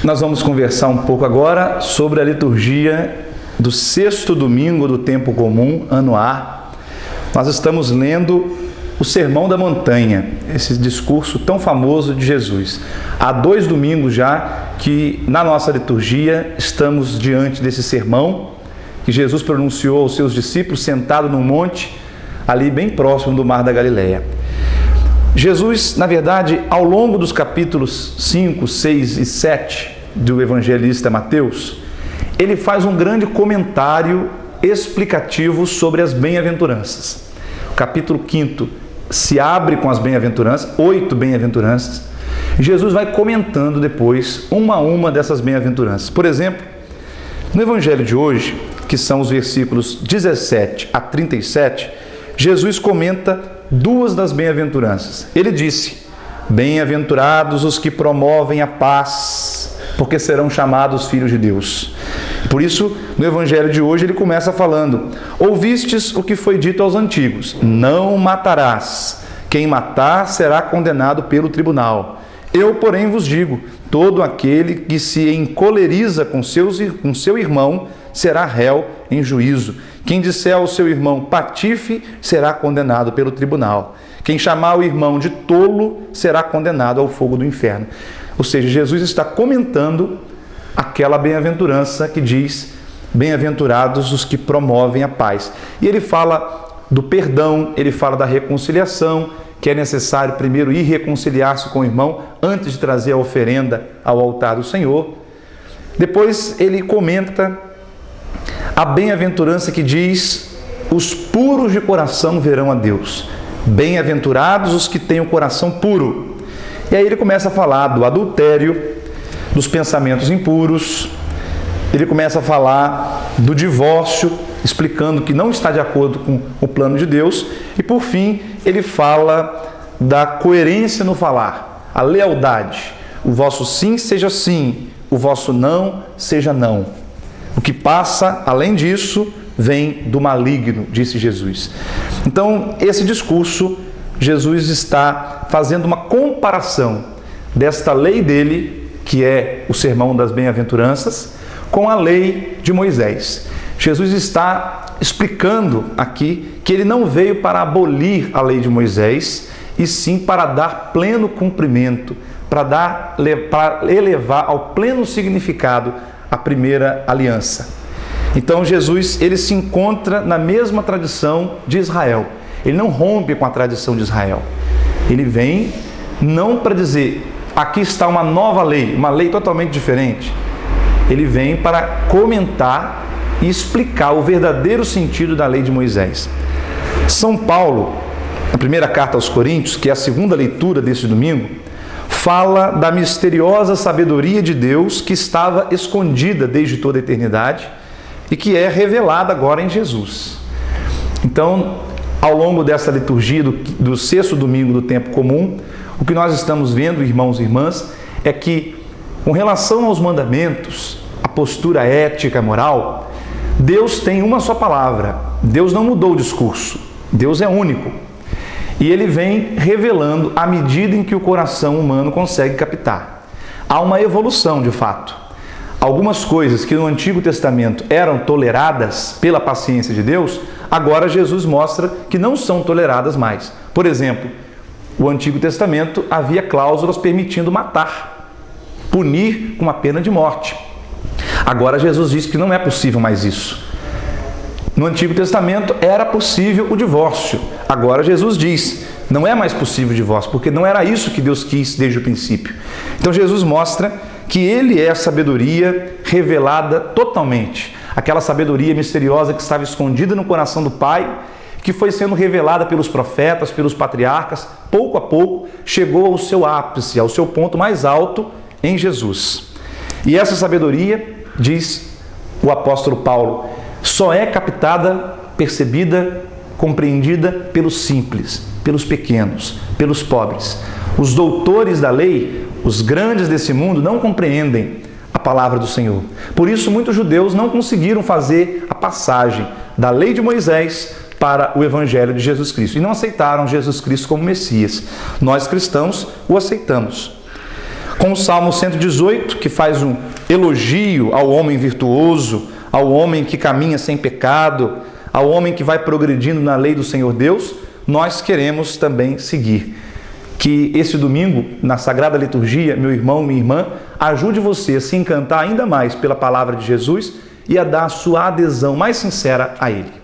Nós vamos conversar um pouco agora sobre a liturgia do sexto domingo do tempo comum, ano A. Nós estamos lendo o Sermão da Montanha, esse discurso tão famoso de Jesus. Há 2 domingos já que na nossa liturgia estamos diante desse sermão que Jesus pronunciou aos seus discípulos sentado num monte, ali bem próximo do Mar da Galileia. Jesus, na verdade, ao longo dos capítulos 5, 6 e 7 do evangelista Mateus, ele faz um grande comentário explicativo sobre as bem-aventuranças. O capítulo 5 se abre com as bem-aventuranças, 8 bem-aventuranças. Jesus vai comentando depois, uma a uma dessas bem-aventuranças. Por exemplo, no evangelho de hoje, que são os versículos 17 a 37, Jesus comenta 2 das bem-aventuranças. Ele disse: bem-aventurados os que promovem a paz, porque serão chamados filhos de Deus. Por isso, no evangelho de hoje, ele começa falando: ouvistes o que foi dito aos antigos, não matarás, quem matar será condenado pelo tribunal. Eu, porém, vos digo, todo aquele que se encoleriza com seu irmão será réu em juízo. Quem disser ao seu irmão patife será condenado pelo tribunal. Quem chamar o irmão de tolo será condenado ao fogo do inferno. Ou seja, Jesus está comentando aquela bem-aventurança que diz: bem-aventurados os que promovem a paz. E ele fala do perdão, ele fala da reconciliação, que é necessário primeiro ir reconciliar-se com o irmão antes de trazer a oferenda ao altar do Senhor. Depois ele comenta a bem-aventurança que diz: os puros de coração verão a Deus. Bem-aventurados os que têm o coração puro. E aí ele começa a falar do adultério, dos pensamentos impuros, ele começa a falar do divórcio, explicando que não está de acordo com o plano de Deus, e por fim ele fala da coerência no falar, a lealdade. O vosso sim seja sim, o vosso não seja não. O que passa além disso vem do maligno, disse Jesus. Então, esse discurso, Jesus está fazendo uma comparação desta lei dele, que é o sermão das bem-aventuranças, com a lei de Moisés. Jesus está explicando aqui que ele não veio para abolir a lei de Moisés, e sim para dar pleno cumprimento, para elevar ao pleno significado a primeira aliança. Então Jesus, ele se encontra na mesma tradição de Israel. Ele não rompe com a tradição de Israel. Ele vem não para dizer: aqui está uma nova lei, uma lei totalmente diferente. Ele vem para comentar e explicar o verdadeiro sentido da lei de Moisés. São Paulo, na primeira carta aos Coríntios, que é a segunda leitura desse domingo, fala da misteriosa sabedoria de Deus que estava escondida desde toda a eternidade e que é revelada agora em Jesus. Então, ao longo dessa liturgia do sexto domingo do tempo comum, o que nós estamos vendo, irmãos e irmãs, é que, com relação aos mandamentos, a postura ética, moral, Deus tem uma só palavra. Deus não mudou o discurso. Deus é único. E ele vem revelando à medida em que o coração humano consegue captar. Há uma evolução, de fato. Algumas coisas que no Antigo Testamento eram toleradas pela paciência de Deus, agora Jesus mostra que não são toleradas mais. Por exemplo, no Antigo Testamento havia cláusulas permitindo matar, punir com a pena de morte. Agora Jesus diz que não é possível mais isso. No Antigo Testamento era possível o divórcio. Agora Jesus diz: não é mais possível o divórcio, porque não era isso que Deus quis desde o princípio. Então Jesus mostra que ele é a sabedoria revelada totalmente. Aquela sabedoria misteriosa que estava escondida no coração do Pai, que foi sendo revelada pelos profetas, pelos patriarcas, pouco a pouco chegou ao seu ápice, ao seu ponto mais alto em Jesus. E essa sabedoria, diz o apóstolo Paulo, só é captada, percebida, compreendida pelos simples, pelos pequenos, pelos pobres. Os doutores da lei, os grandes desse mundo, não compreendem a palavra do Senhor. Por isso, muitos judeus não conseguiram fazer a passagem da lei de Moisés para o Evangelho de Jesus Cristo e não aceitaram Jesus Cristo como Messias. Nós, cristãos, o aceitamos. com o Salmo 118, que faz um elogio ao homem virtuoso, ao homem que caminha sem pecado, ao homem que vai progredindo na lei do Senhor Deus, nós queremos também seguir. Que esse domingo, na Sagrada Liturgia, meu irmão, minha irmã, ajude você a se encantar ainda mais pela palavra de Jesus e a dar a sua adesão mais sincera a Ele.